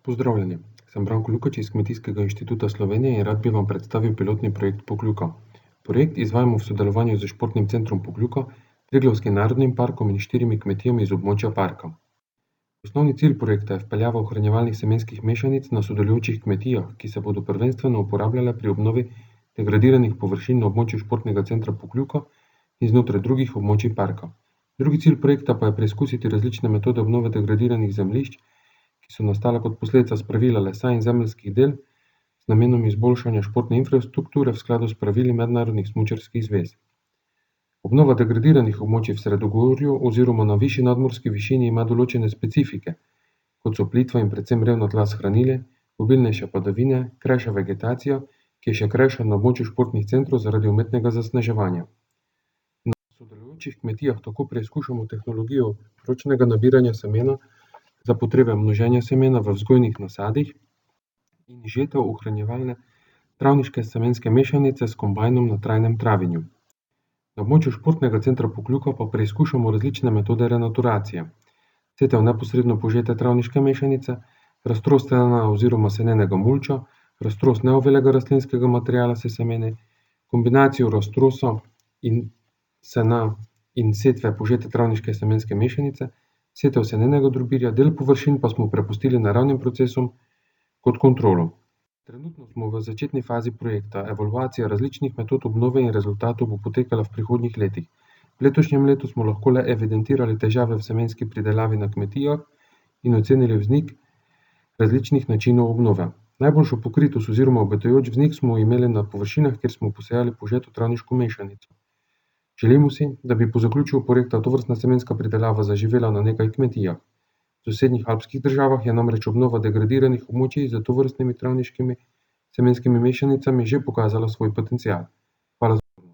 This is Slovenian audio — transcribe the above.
Pozdravljeni, sem Branko Lukač iz Kmetijskega inštituta Slovenije in rad bi vam predstavil pilotni projekt Pokljuka. Projekt izvajamo v sodelovanju s Športnim centrom Pokljuka, Triglavskim narodnim parkom in 4 kmetijami iz območja parka. Osnovni cilj projekta je vpeljava ohranjevalnih semenskih mešanic na sodelujočih kmetijah, ki se bodo prvenstveno uporabljale pri obnovi degradiranih površin na območju Športnega centra Pokljuka in znotraj drugih območij parka. Drugi cilj projekta pa je preizkusiti različne metode obnove degradiranih zemljišč, ki so nastale kot posledica spravila lesa in zemeljskih del z namenom izboljšanja športne infrastrukture v skladu s pravili mednarodnih smučarskih zvez. Obnova degradiranih območij v sredogorju oziroma na višji nadmorski višini ima določene specifike, kot so plitva in predvsem revna tla s hranili, obilnejše padavine, krajša vegetacija, ki je še krajša na območju športnih centrov zaradi umetnega zasneževanja. Na sodelujočih kmetijah tako preizkušamo tehnologijo ročnega nabiranja semena za potrebe množenja semena v vzgojnih nasadih in žetev ohranjevalne travniške semenske mešanice s kombajnom na trajnem travinju. Na območju Športnega centra Pokljuka pa preizkušamo različne metode renaturacije. Setev neposredno požete travniške mešanice, raztros sena oziroma senenega mulča, raztros neovelega rastlinskega materiala s semeni, kombinacijo raztrosa in sena in setve požete travniške semenske mešanice, setev senenega drobirja, del površin pa smo prepustili naravnim procesom kot kontrolo. Trenutno smo v začetni fazi projekta, evalvacija različnih metod obnove in rezultatov bo potekala v prihodnjih letih. V letošnjem letu smo lahko le evidentirali težave v semenski pridelavi na kmetijah in ocenili vznik različnih načinov obnove. Najboljšo pokritost oziroma obetajoč vznik smo imeli na površinah, kjer smo posejali požeto travniško mešanico. Želimo si, da bi po zaključku projekta tovrstna semenska pridelava zaživela na nekaj kmetijah. V sosednjih alpskih državah je namreč obnova degradiranih območij z tovrstnimi travniškimi semenskimi mešanicami že pokazala svoj potencial. Hvala za pozornost.